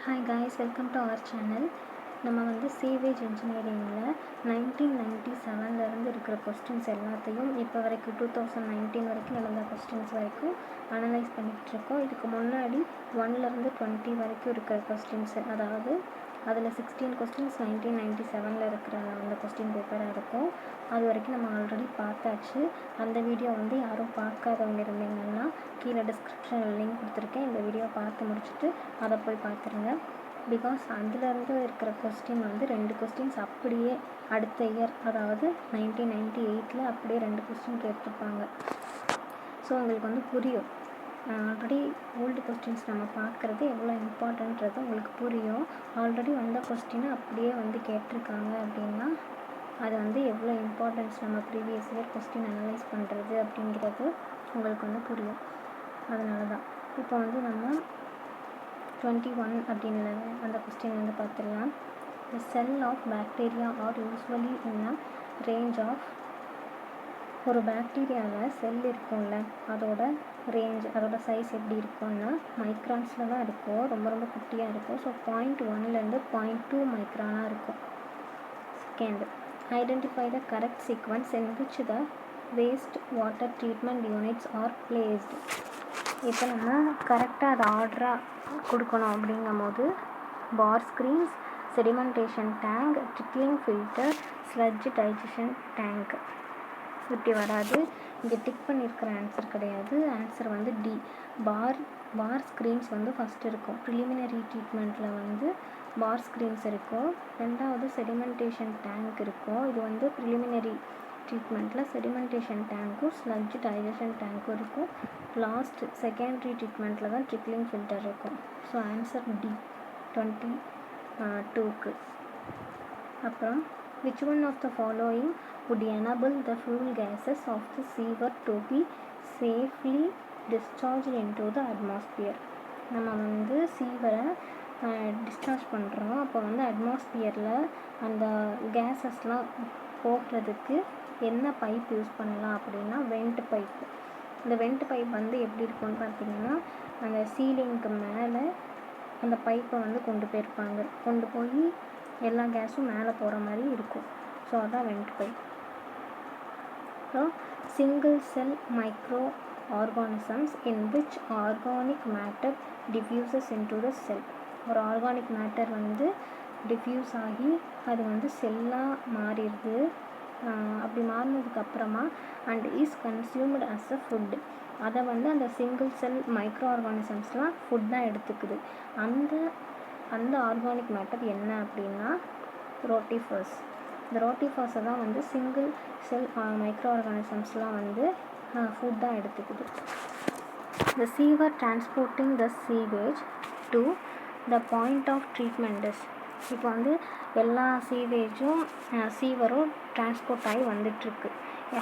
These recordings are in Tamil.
Hi guys, welcome to our channel. நம்ம வந்து சீவேஜ் இன்ஜினியரிங்கில் 1997 இருக்கிற கொஸ்டின்ஸ் எல்லாத்தையும் இப்போ வரைக்கும் 2019 வரைக்கும் நடந்த கொஸ்டின்ஸ் வரைக்கும் அனலைஸ் பண்ணிகிட்ருக்கோம். இதுக்கு முன்னாடி 1லேருந்து 20 வரைக்கும் இருக்கிற கொஸ்டின்ஸு, அதாவது அதில் 16 கொஸ்டின்ஸ் 1997 இருக்கிற அந்த கொஸ்டின் பேப்பராக இருக்கும். அது வரைக்கும் நம்ம ஆல்ரெடி பார்த்தாச்சு. அந்த வீடியோ வந்து யாரும் பார்க்காதவங்க இருந்தீங்கன்னா கீழே டிஸ்கிரிப்ஷனில் லிங்க் கொடுத்துருக்கேன். இந்த வீடியோ பார்த்து முடிச்சுட்டு அதை போய் பார்த்துருங்க. பிகாஸ் அதுலேருந்து இருக்கிற கொஸ்டின் வந்து 2 கொஸ்டின்ஸ் அப்படியே அடுத்த இயர், அதாவது 1998 அப்படியே 2 கொஸ்டின் கேட்டிருப்பாங்க. ஸோ உங்களுக்கு வந்து புரியும். ஆல்ரெடி ஓல்டு கொஸ்டின்ஸ் நம்ம பார்க்குறது எவ்வளோ இம்பார்ட்டன்றது உங்களுக்கு புரியும். ஆல்ரெடி வந்த கொஸ்டினை அப்படியே வந்து கேட்டிருக்காங்க அப்படின்னா அது வந்து எவ்வளோ இம்பார்ட்டன்ஸ் நம்ம ப்ரீவியஸ் இயர் கொஸ்டின் அனலைஸ் பண்ணுறது அப்படிங்கிறது உங்களுக்கு வந்து புரியும். அதனால தான் இப்போ வந்து நம்ம 21 அப்படின்னு அந்த கொஸ்டின் வந்து பார்த்துடலாம். The cell of bacteria are usually in a range of, ஒரு பாக்டீரியாவில் செல் இருக்கும்ல, அதோட ரேஞ்ச், அதோட சைஸ் எப்படி இருக்கும்னா மைக்ரான்ஸில் தான் இருக்கும். ரொம்ப ரொம்ப குட்டியாக இருக்கும். ஸோ 0.1லேருந்து 0.2 மைக்ரானாக இருக்கும். Second, identify the correct sequence in which the waste water treatment units are placed. இப்போ நம்ம கரெக்டாக அதை ஆர்டராக கொடுக்கணும். அப்படிங்கும் போது bar screens, sedimentation tank, trickling filter, sludge digestion tank. இப்படி வராது. இங்கே டிக் பண்ணியிருக்கிற ஆன்சர் கிடையாது. ஆன்சர் வந்து டி, பார் ஸ்க்ரீன்ஸ் வந்து ஃபஸ்ட் இருக்கும். ப்ரிலிமினரி ட்ரீட்மெண்ட்டில் வந்து பார் ஸ்க்ரீன்ஸ் இருக்கும். ரெண்டாவது செடிமெண்டேஷன் டேங்க் இருக்கும். இது வந்து ப்ரிலிமினரி ட்ரீட்மெண்ட்டில் செடிமெண்டேஷன் டேங்க்கும் ஸ்லட்ஜ் டைஜஷன் டேங்க்கும் இருக்கும். லாஸ்ட் செகண்டரி ட்ரீட்மெண்ட்டில் தான் ட்ரிக்லிங் ஃபில்டர் இருக்கும். ஸோ ஆன்சர் டி 22க்கு. அப்புறம் which one of the following would enable the fuel gases of the sewer to be safely discharged into the atmosphere? நம்ம வந்து சீவரை டிஸ்சார்ஜ் பண்ணுறோம். அப்போ வந்து அட்மாஸ்பியரில் அந்த கேஸஸ்லாம் போகிறதுக்கு என்ன பைப் யூஸ் பண்ணலாம் அப்படின்னா வெண்ட் பைப். இந்த வெண்ட் பைப் வந்து எப்படி இருக்கும்னு பார்த்தீங்கன்னா, அந்த சீலிங்க்கு மேலே அந்த பைப்பை வந்து கொண்டு போயிருப்பாங்க. கொண்டு போய் எல்லா கேஸும் மேலே போகிற மாதிரி இருக்கும். ஸோ அதான் vent pipe. So single cell micro organisms in which organic matter diffuses into the cell. ஒரு ஆர்கானிக் மேட்டர் வந்து டிஃப்யூஸ் ஆகி அது வந்து செல்லாக மாறிடுது. அப்படி மாறினதுக்கப்புறமா and is consumed as a food. அதை வந்து அந்த சிங்கிள் செல் மைக்ரோ ஆர்கானிசம்ஸ்லாம் ஃபுட்டாக எடுத்துக்குது. அந்த ஆர்கானிக் மேட்டர் என்ன அப்படின்னா ரோட்டிஃபர்ஸ். இந்த ரோட்டிஃபர்ஸை தான் வந்து சிங்கிள் செல் மைக்ரோ ஆர்கானிசம்ஸ்லாம் வந்து ஃபுட்டாக எடுத்துக்குது. The sewer transporting the sewage to the point of treatment is. இப்போ வந்து எல்லா சீவரும் டிரான்ஸ்போர்ட் ஆகி வந்துட்டுருக்கு.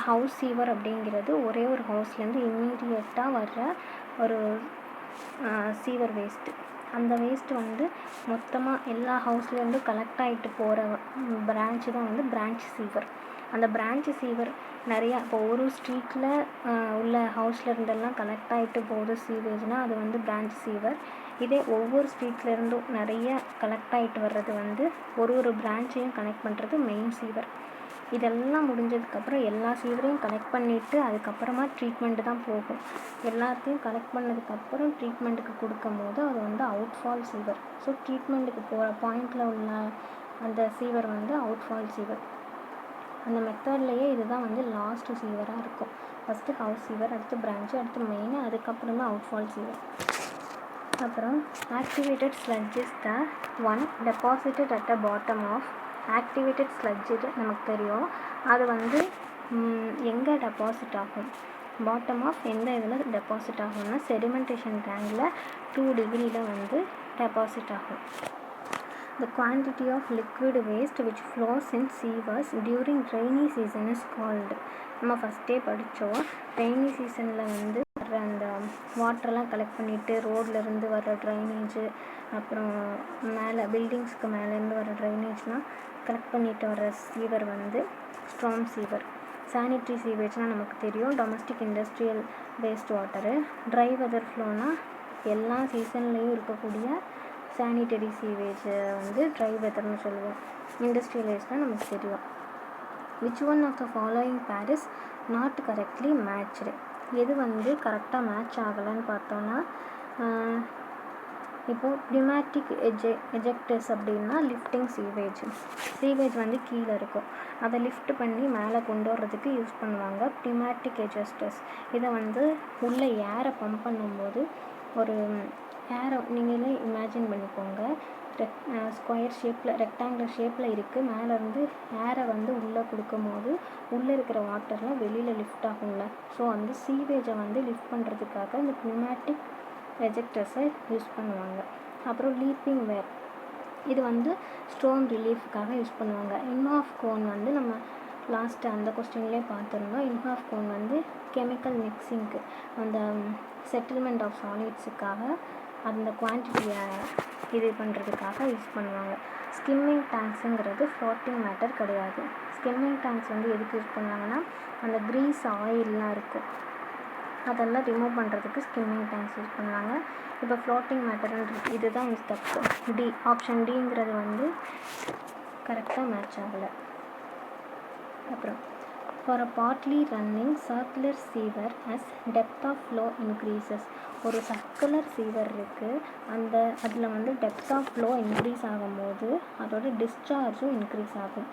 ஹவுஸ் சீவர் அப்படிங்கிறது ஒரே ஒரு ஹவுஸ்லேருந்து இம்மீடியட்டாக வர்ற ஒரு சீவர் வேஸ்ட்டு. அந்த வேஸ்ட்டு வந்து மொத்தமாக எல்லா ஹவுஸ்லேருந்து கலெக்ட் ஆகிட்டு போகிற பிரான்ச்சு தான் வந்து பிரான்ச் சீவர். அந்த பிரான்ச் சீவர் நிறையா, இப்போ ஒரு ஸ்ட்ரீட்டில் உள்ள ஹவுஸில் இருந்தெல்லாம் கலெக்ட் ஆகிட்டு போகுது சீவேஜ்னால் அது வந்து பிரான்ச் சீவர். இதே ஒவ்வொரு ஸ்ட்ரீட்லேருந்தும் நிறைய கலெக்ட் ஆகிட்டு வர்றது வந்து ஒரு பிரான்ச்சையும் கனெக்ட் பண்ணுறது மெயின் சீவர். இதெல்லாம் முடிஞ்சதுக்கப்புறம் எல்லா சீவரையும் கலெக்ட் பண்ணிவிட்டு அதுக்கப்புறமா ட்ரீட்மெண்ட்டு தான் போகும். எல்லாத்தையும் கலெக்ட் பண்ணதுக்கப்புறம் ட்ரீட்மெண்ட்டுக்கு கொடுக்கும் போது அது வந்து அவுட்ஃபால் சீவர். ஸோ ட்ரீட்மெண்ட்டுக்கு போகிற பாயிண்டில் உள்ள அந்த சீவர் வந்து அவுட்ஃபால் சீவர். அந்த மெத்தட்லேயே இதுதான் வந்து லாஸ்ட் சீவராக இருக்கும். ஃபஸ்ட்டு ஹவுஸ் சீவர், அடுத்து பிரான்ச்சு, அடுத்து மெயின், அதுக்கப்புறம் தான் அவுட்ஃபால் சீவர். அப்புறம் activated sludge is the one deposited at the bottom of. Activated sludge நமக்கு தெரியும். அது வந்து எங்கே டெபாசிட் ஆகும்? பாட்டம் ஆஃப் எந்த இதில் டெபாசிட் ஆகும்னா செடிமெண்டேஷன் டேங்கில் 2 டிகிரியில் வந்து டெபாசிட் ஆகும். The quantity of liquid waste which flows in sewers during rainy season is called. நம்ம ஃபஸ்ட்டே படித்தோம். ரெய்னி சீசனில் வந்து வர்ற அந்த வாட்டர்லாம் கலெக்ட் பண்ணிவிட்டு ரோட்லேருந்து வர்ற ட்ரைனேஜு, அப்புறம் மேலே பில்டிங்ஸ்க்கு மேலேருந்து வர்ற ட்ரைனேஜ்லாம் கலெக்ட் பண்ணிட்டு வர்ற சீவர் வந்து ஸ்ட்ராம் சீவர். சானிட்ரி சீவேஜ்னால் நமக்கு தெரியும், domestic industrial waste water. Dry weather ஃப்ளோனால் எல்லா சீசன்லேயும் இருக்கக்கூடிய சானிடரி சீவேஜை வந்து ட்ரை வெதர்னு சொல்லுவோம். இண்டஸ்ட்ரியல் ஏஜ்னால் நமக்கு தெரியும். Which one of the following pair is not correctly matched? எது வந்து கரெக்டாக மேட்ச் ஆகலைன்னு பார்த்தோன்னா, இப்போது pneumatic ejectors அப்படின்னா லிஃப்டிங் சீவேஜ் வந்து கீழே இருக்கும், அதை லிஃப்ட் பண்ணி மேலே கொண்டு வர்றதுக்கு யூஸ் பண்ணுவாங்க pneumatic ejectors. இதை வந்து உள்ளே ஏரை பம்ப் பண்ணும்போது ஒரு ஏரை நீங்களே இமேஜின் பண்ணிக்கோங்க, ஸ்கொயர் ஷேப்பில் ரெக்டாங்குலர் ஷேப்பில் இருக்குது, மேலேருந்து ஏரை வந்து உள்ளே கொடுக்கும் போது உள்ளே இருக்கிற வாட்டர்லாம் வெளியில் லிஃப்ட் ஆகும்ல. ஸோ அந்த சீவேஜை வந்து லிஃப்ட் பண்ணுறதுக்காக இந்த pneumatic ejectors-ஐ யூஸ் பண்ணுவாங்க. அப்புறம் லீப்பிங் வேர், இது வந்து ஸ்டோம் ரிலீஃப்காக யூஸ் பண்ணுவாங்க. இன்ஹாஃப் கோன் வந்து நம்ம லாஸ்ட்டு அந்த கொஸ்டின்லேயே பார்த்துருந்தோம். இன்ஹாஃப் கோன் வந்து கெமிக்கல் மிக்சிங்க்கு, அந்த செட்டில்மெண்ட் ஆஃப் சாலிட்ஸுக்காக அந்த குவான்டிட்டியை இது பண்ணுறதுக்காக யூஸ் பண்ணுவாங்க. ஸ்கிம்மிங் டேங்க்ஸுங்கிறது ஃப்ளோட்டிங் மேட்டர் கிடையாது. ஸ்கிம்மிங் டேங்க்ஸ் வந்து எதுக்கு யூஸ் பண்ணுவாங்கன்னா, அந்த க்ரீஸ் ஆயிலெலாம் இருக்கும், அதெல்லாம் ரிமூவ் பண்ணுறதுக்கு ஸ்கிம்மிங் டேங்க்ஸ் யூஸ் பண்ணுவாங்க. இப்போ ஃப்ளோட்டிங் மேட்டர்ன்றது இதுதான் வந்து தப்பு. ஆப்ஷன் டிங்கிறது வந்து கரெக்டாக மேட்ச் ஆகலை. அப்புறம் for a partly running circular sewer as depth of flow increases. ஒரு சர்க்குலர் சீவர் இருக்குது, அதில் வந்து டெப்த் ஆஃப் ஃப்ளோ இன்க்ரீஸ் ஆகும்போது அதோட டிஸ்சார்ஜும் இன்க்ரீஸ் ஆகும்.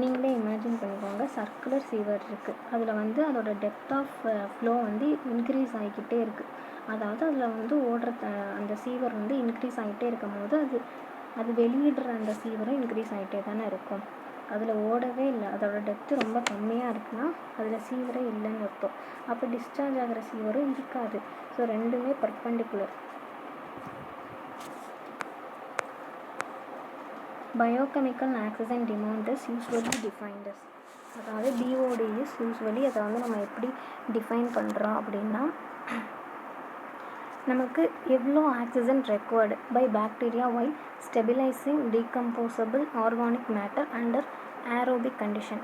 நீங்களே இமேஜின் பண்ணிக்கோங்க, சர்க்குலர் சீவர் இருக்குது, அதில் வந்து அதோட டெப்த் ஆஃப் ஃப்ளோ வந்து இன்க்ரீஸ் ஆகிக்கிட்டே இருக்குது. அதாவது அதில் வந்து ஓடுற அந்த சீவர் வந்து இன்க்ரீஸ் ஆகிட்டே இருக்கும் போது அது வெளியிடுற அந்த சீவரும் இன்க்ரீஸ் ஆகிட்டே தானே இருக்கும். அதில் ஓடவே இல்லை, அதோட டெப்த்து ரொம்ப கம்மியாக இருக்குன்னா அதில் சீவரே இல்லைன்னு அர்த்தம். அப்போ டிஸ்சார்ஜ் ஆகிற சீவரும் இருக்காது. ஸோ ரெண்டுமே perpendicular. Biochemical oxygen demand is usually defined as, அதாவது பிஓடி இஸ் யூஸ்வலி, அதை வந்து நம்ம எப்படி டிஃபைன் பண்ணுறோம் அப்படின்னா, நமக்கு எவ்வளோ oxygen required by bacteria while stabilising decomposable organic matter under aerobic condition.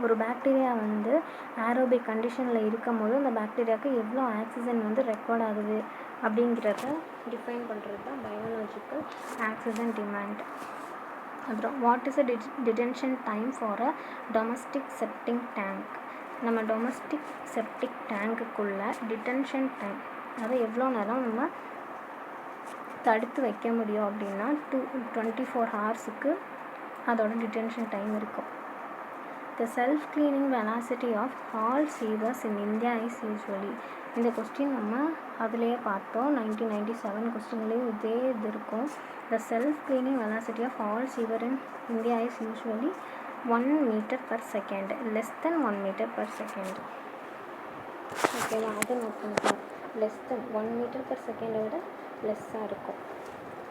ஒரு பாக்டீரியா வந்து ஏரோபிக் கண்டிஷனில் இருக்கும் போது அந்த பாக்டீரியாவுக்கு எவ்வளோ ஆக்சிஜன் வந்து ரெக்வயர்ட் ஆகுது அப்படிங்கிறத டிஃபைன் பண்ணுறது தான் பயாலஜிக்கல் ஆக்சிஜன் டிமாண்ட். அப்புறம் what is a detention time for a domestic septic tank? நம்ம டொமஸ்டிக் செப்டிக் டேங்க்குள்ளே டிடென்ஷன் டைம், அதை எவ்வளோ நேரம் நம்ம தடுத்து வைக்க முடியும் அப்படின்னா 24 ஹவர்ஸுக்கு அதோட டிடென்ஷன் டைம் இருக்கும். The self cleaning velocity of all sewers in India is usually. இந்த கொஸ்டின் நம்ம அதிலேயே பார்த்தோம், 1997 கொஸ்டின்லேயும் இதே இது இருக்கும். The self cleaning velocity of all sewer in India is usually 1 metre second, less than 1 metre second. ஓகேவா, அதை நோட் பண்ணிக்கலாம். லெஸ் தென் 1 மீட்டர்/செகண்டை விட லெஸ்ஸாக இருக்கும்.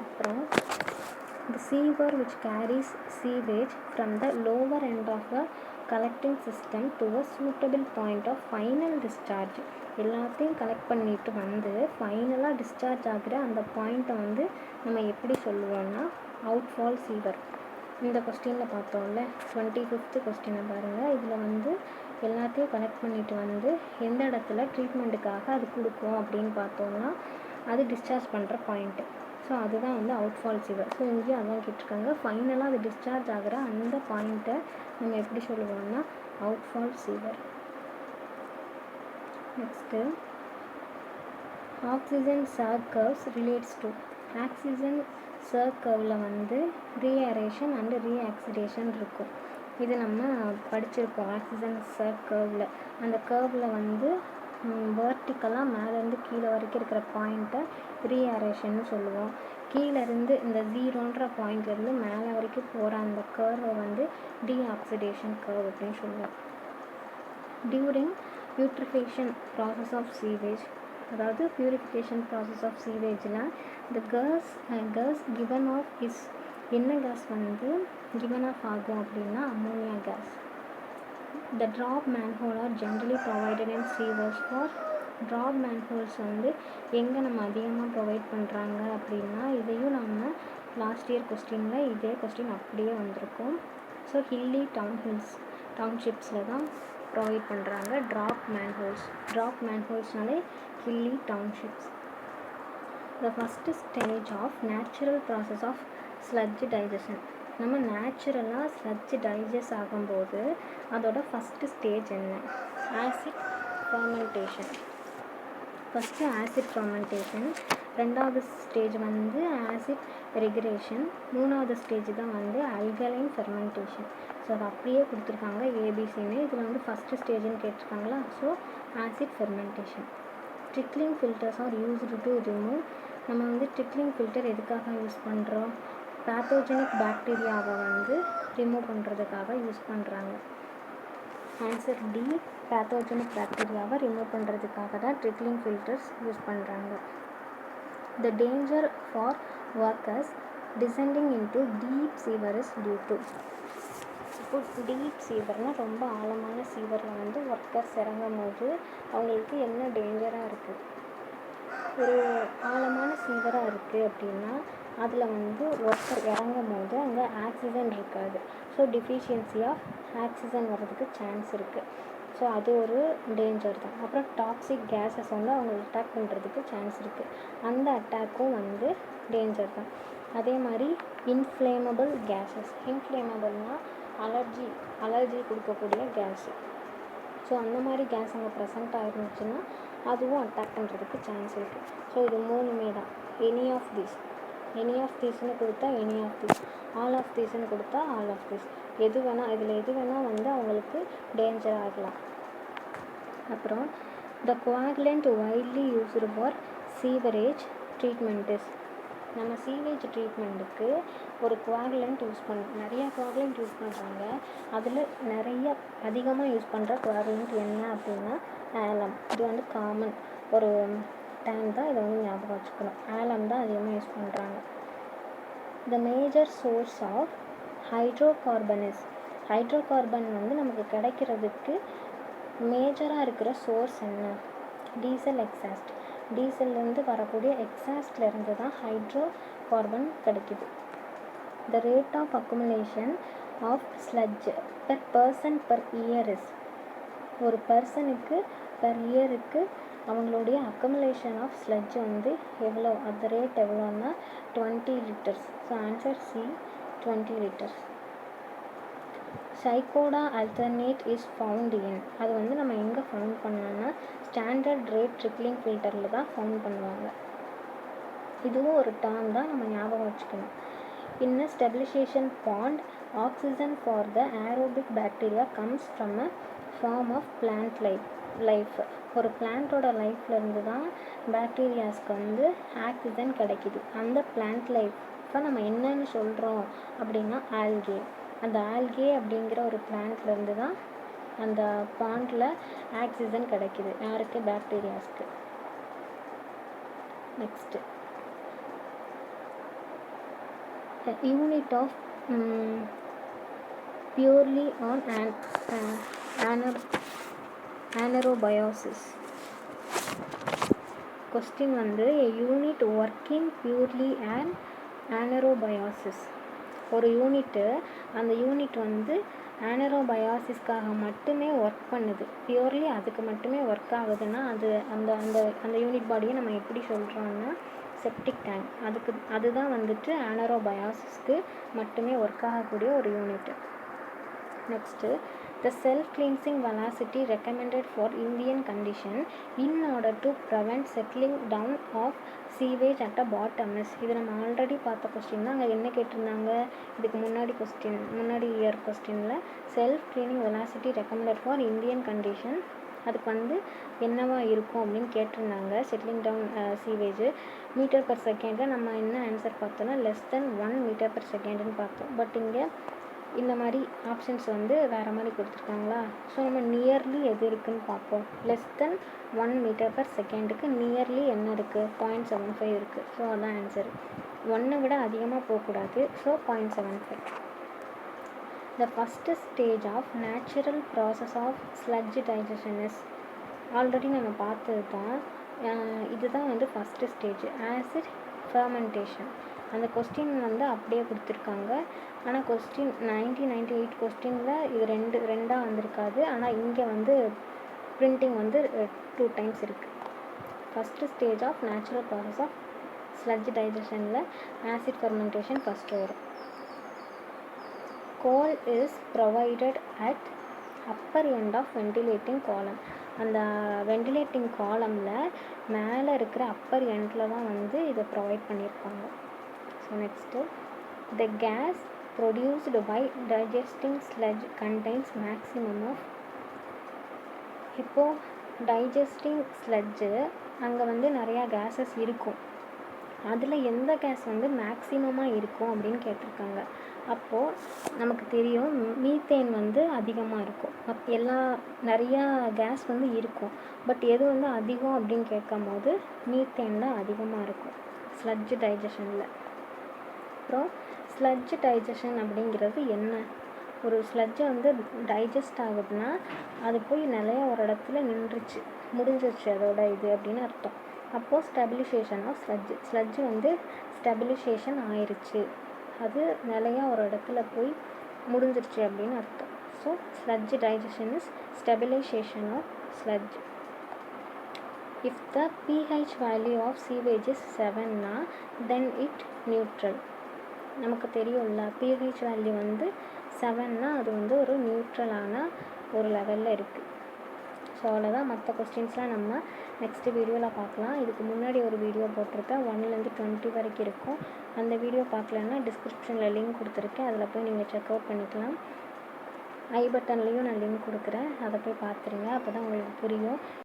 அப்புறம் the sewer which carries sewage from the lower end of a collecting system to a suitable point of final discharge. எல்லாத்தையும் கலெக்ட் பண்ணிட்டு வந்து ஃபைனலாக டிஸ்சார்ஜ் ஆகிற அந்த பாயிண்ட்டை வந்து நம்ம எப்படி சொல்லுவோம்னா அவுட்ஃபால் சீவர். இந்த கொஸ்டினில் பார்த்தோம்ல 25th கொஸ்டினை பாருங்கள். இதில் வந்து எல்லாத்தையும் கலெக்ட் பண்ணிட்டு வந்து எந்த இடத்துல ட்ரீட்மெண்ட்டுக்காக அது கொடுக்கும் அப்படின்னு பார்த்தோம்னா அது டிஸ்சார்ஜ் பண்ணுற பாயிண்ட்டு. ஸோ அதுதான் வந்து அவுட்ஃபால் சீவர். ஸோ இங்கேயும் அதான் கேட்டிருக்காங்க, ஃபைனலாக அது டிஸ்சார்ஜ் ஆகிற அந்த பாயிண்ட்டை நம்ம எப்படி சொல்லுவோம்னா outfall sewer. Next oxygen sag curves relates to. Oxygen sag கர்வில் வந்து ரீஏரேஷன் அண்டு ரீஆக்சிடேஷன் இருக்கும். இது நம்ம படிச்சிருக்கோம் ஆக்சிஜன் சர்க் கர்வில். அந்த கர்வில் வந்து வேர்ட்டிக்கலாக மேலேருந்து கீழே வரைக்கும் இருக்கிற பாயிண்ட்டை ரீஆரேஷன்னு சொல்லுவோம். கீழேருந்து இந்த 0ன்ற பாயிண்ட்லேருந்து மேலே வரைக்கும் போகிற அந்த கர்வை வந்து டீஆக்சிடேஷன் கர்வ் அப்படின்னு சொல்லுவோம். During putrefication process of sewage, அதாவது பியூரிஃபிகேஷன் ப்ராசஸ் ஆஃப் சீவேஜில் இந்த கேஸ் கிவன் ஆஃப் இஸ் என்ன கேஸ் வந்து கிவன் ஆஃப் ஆகும் அப்படின்னா ammonia gas. The drop manhole are generally provided in sewers for. drop manholes வந்து எங்கே நம்ம அதிகமாக ப்ரொவைட் பண்ணுறாங்க அப்படின்னா, இதையும் நம்ம லாஸ்ட் இயர் கொஸ்டினில் இதே கொஸ்டின் அப்படியே வந்திருக்கும். ஸோ ஹில்லி டவுன்ஷிப்ஸில் தான் ப்ரொவைட் பண்ணுறாங்க ட்ராப் மேன்ஹோல்ஸ்னாலே hilly townships. The first stage of natural process of sludge digestion. நம்ம நேச்சுரலாக ஸ்லட்ஜ் டைஜஸ்ட் ஆகும்போது அதோட ஃபஸ்ட்டு ஸ்டேஜ் என்ன? Acid fermentation. First acid fermentation, ரெண்டாவது ஸ்டேஜ் வந்து ஆசிட் ரெகுலேஷன், மூணாவது ஸ்டேஜ் தான் வந்து அல்கலைன் ஃபெர்மெண்டேஷன். ஸோ அது அப்படியே கொடுத்துருக்காங்க ஏபிசின்னு. இதில் வந்து ஃபஸ்ட்டு ஸ்டேஜ்னு கேட்டிருக்காங்களா. So acid fermentation. Trickling filters are used to remove. நம்ம வந்து ட்ரிக்லிங் ஃபில்டர் எதுக்காக யூஸ் பண்ணுறோம்? பேத்தோஜெனிக் பாக்டீரியாவை வந்து ரிமூவ் பண்ணுறதுக்காக யூஸ் பண்ணுறாங்க. ஆன்சர் டி, பேத்தோஜெனிக் பாக்டீரியாவை ரிமூவ் பண்ணுறதுக்காக தான் ட்ரிக்லிங் ஃபில்டர்ஸ் யூஸ் பண்ணுறாங்க. The danger for workers descending into deep sewer is due to. இப்போ டீப் சீவர்னால் ரொம்ப ஆழமான சீவரில் வந்து ஒர்க்கர்ஸ் இறங்கும் போது அவங்களுக்கு என்ன டேஞ்சராக இருக்குது? ஒரு ஆழமான சீவராக இருக்குது அப்படின்னா அதில் வந்து ஒர்க்கர் இறங்கும் போது அங்கே ஆக்சிஜன் இருக்காது. ஸோ டிஃபிஷியன்சி ஆஃப் ஆக்சிஜன் வர்றதுக்கு சான்ஸ் இருக்குது. ஸோ அது ஒரு டேஞ்சர் தான். அப்புறம் டாக்ஸிக் கேஸஸ் வந்து அவங்க அட்டாக் பண்ணுறதுக்கு சான்ஸ் இருக்குது. அந்த அட்டாக்கும் வந்து டேஞ்சர் தான். அதே மாதிரி இன்ஃப்ளேமபிள் கேஸஸ். இன்ஃப்ளேமபிள்னால் அலர்ஜி கொடுக்கக்கூடிய கேஸு. ஸோ அந்த மாதிரி கேஸ் அங்கே ப்ரெசென்ட் ஆகிருந்துச்சுன்னா அதுவும் அட்டாக் பண்ணுறதுக்கு சான்ஸ் இருக்குது. ஸோ இது மூணுமே தான். எனி ஆஃப் தீஸ்னு கொடுத்தா any of these, all of தீஸ்னு கொடுத்தா ஆல் ஆஃப் தீஸ். எது வேணால் இதில் எது வேணால் வந்து அவங்களுக்கு டேஞ்சர் ஆகலாம். அப்புறம் the coagulant widely used for sewerage treatment is. நம்ம சீவேஜ் ட்ரீட்மெண்ட்டுக்கு ஒரு கோஆகுலண்ட் நிறைய கோஆகுலண்ட் யூஸ் பண்ணுறாங்க. அதில் நிறைய அதிகமாக யூஸ் பண்ணுற கோஆகுலண்ட் என்ன அப்படின்னா ஆலம். இது வந்து காமன் ஒரு டைம் தான், இதை வந்து ஞாபகம் வச்சுக்கணும். ஆலம் தான் அதிகமாக யூஸ் பண்ணுறாங்க. The major source of hydrocarbons. Hydrocarbon வந்து நமக்கு கிடைக்கிறதுக்கு மேஜராக இருக்கிற சோர்ஸ் என்ன? Diesel exhaust. டீசல்லேருந்து வரக்கூடிய எக்ஸாஸ்ட்லேருந்து தான் ஹைட்ரோ கார்பன் கிடைக்குது. The rate of accumulation of sludge per person per year is. ஒரு பர்சனுக்கு பெர் இயருக்கு அவங்களுடைய அக்குமுலேஷன் ஆஃப் ஸ்லட்ஜ் வந்து எவ்வளோ, அந்த ரேட் எவ்வளோன்னா 20 litres. So answer C, 20 litres. Psychoda alternate is found in. அது வந்து நம்ம எங்கே ஃபவுண்ட் பண்ணோன்னா ஸ்டாண்டர்ட் ரேட் ட்ரிக்லிங் ஃபில்டரில் தான் ஃபவுண்ட் பண்ணுவாங்க. இதுவும் ஒரு டேர்ம் தான், நம்ம ஞாபகம் வச்சுக்கணும். In a stabilisation pond oxygen for the aerobic bacteria comes from a form of plant life. ஒரு பிளான்ட்டோட லைஃப்லேருந்து தான் பாக்டீரியாஸ்க்கு வந்து ஆக்சிஜன் கிடைக்கிது. அந்த பிளான்ட் லைஃப்பை நம்ம என்னன்னு சொல்கிறோம் அப்படின்னா ஆல்கே. அந்த ஆல்கே அப்படிங்கிற ஒரு பிளான்ட்லேருந்து தான் அந்த பாண்டில் ஆக்சிஜன் கிடைக்கிது. யாருக்கு? பாக்டீரியாஸ்க்கு. Next unit of purely on anaerobiosis. Question வந்து unit working purely and anaerobiosis. ஒரு யூனிட்டு, அந்த யூனிட் வந்து anaerobiosis-க்காக மட்டுமே ஒர்க் பண்ணுது. பியூர்லி அதுக்கு மட்டுமே ஒர்க் ஆகுதுன்னா அது அந்த அந்த அந்த யூனிட் பாடியை நம்ம எப்படி சொல்கிறோன்னா செப்டிக் டேங்க். அதுதான் வந்துட்டு anaerobiosis-க்கு மட்டுமே ஒர்க் ஆகக்கூடிய ஒரு unit. Next the self-cleansing velocity recommended for Indian condition in order to prevent settling down of sewage at a bottom is. இது நம்ம ஆல்ரெடி பார்த்த கொஸ்டின் தான். அங்கே என்ன கேட்டிருந்தாங்க? இதுக்கு முன்னாடி இயர் கொஸ்டினில் self cleaning velocity recommended for Indian condition அதுக்கு வந்து என்னவா இருக்கும் அப்படின்னு கேட்டிருந்தாங்க. Settling down sewage meter per செகண்டில் நம்ம என்ன ஆன்சர் பார்த்தோன்னா லெஸ் தென் 1 மீட்டர் பர் செகண்டுன்னு பார்த்தோம். பட் இங்கே இந்த மாதிரி ஆப்ஷன்ஸ் வந்து வேறு மாதிரி கொடுத்துருக்காங்களா. ஸோ நம்ம நியர்லி எது இருக்குதுன்னு பார்ப்போம். லெஸ் தென் 1 மீட்டர் பர் செகண்டுக்கு நியர்லி என்ன இருக்குது? 0.75 இருக்குது. ஸோ அதான் ஆன்சர். 1 விட அதிகமாக போகக்கூடாது. So 0.75. The first stage of natural process of sludge digestion is. Already நம்ம பார்த்தது தான். இதுதான் வந்து ஃபஸ்ட்டு ஸ்டேஜ் ஆசிட் ஃபர்மெண்டேஷன். அந்த கொஸ்டின் வந்து அப்படியே கொடுத்துருக்காங்க. ஆனால் கொஸ்டின் 1998 கொஸ்டினில் இது ரெண்டாக வந்திருக்காது. ஆனால் இங்கே வந்து பிரிண்டிங் வந்து 2 டைம்ஸ் இருக்குது. First stage of natural process of sludge டைஜஷனில் ஆசிட் ஃபெர்மெண்டேஷன் ஃபஸ்ட்டு வரும். coal is provided at upper end of ventilating column. அந்த வெண்டிலேட்டிங் காலமில் மேலே இருக்கிற அப்பர் எண்டில் தான் வந்து இதை ப்ரொவைட் பண்ணியிருப்பாங்க. So next, the gas produced by digesting sludge contains maximum of. இப்போது டைஜஸ்டிங் ஸ்லட்ஜு அங்கே வந்து நிறையா கேஸஸ் இருக்கும். அதில் எந்த கேஸ் வந்து மேக்ஸிமமாக இருக்கும் அப்படின்னு கேட்டிருக்காங்க. அப்போது நமக்கு தெரியும் மீத்தேன் வந்து அதிகமாக இருக்கும். நிறையா கேஸ் வந்து இருக்கும். பட் எது வந்து அதிகம் அப்படின்னு கேட்கும் போது மீத்தேன் தான் அதிகமாக இருக்கும் ஸ்லட்ஜ் டைஜஷனில். அப்புறம் ஸ்லட்ஜ் டைஜஷன் அப்படிங்கிறது என்ன? ஒரு ஸ்லட்ஜை வந்து டைஜஸ்ட் ஆகுதுன்னா அது போய் நிலைய ஒரு இடத்துல முடிஞ்சிருச்சு அதோட இது அப்படின்னு அர்த்தம். அப்போது ஸ்டெபிலைசேஷன் ஆஃப் ஸ்லட்ஜு வந்து ஸ்டெபிலைசேஷன் ஆயிடுச்சு, அது நிலையாக ஒரு இடத்துல போய் முடிஞ்சிருச்சு அப்படின்னு அர்த்தம். So sludge digestion is stabilisation of sludge. If the pH value of sewage is 7னா தென் இட் நியூட்ரல். நமக்கு தெரியும்ல, pH வேல்யூ வந்து 7னா அது வந்து ஒரு நியூட்ரலான ஒரு லெவலில் இருக்குது. ஸோ அவ்வளோதான். மற்ற கொஸ்டின்ஸ்லாம் நம்ம நெக்ஸ்ட்டு வீடியோவில் பார்க்கலாம். இதுக்கு முன்னாடி ஒரு வீடியோ போட்டிருக்கேன், 1லேருந்து 20 வரைக்கும் இருக்கும். அந்த வீடியோ பார்க்கலன்னா டிஸ்கிரிப்ஷனில் லிங்க் கொடுத்துருக்கேன், அதில் போய் நீங்கள் செக் அவுட் பண்ணிக்கலாம். ஐ பட்டன்லேயும் நான் லிங்க் கொடுக்குறேன், அதை போய் பார்த்துருங்க, அப்போ தான் உங்களுக்கு புரியும்.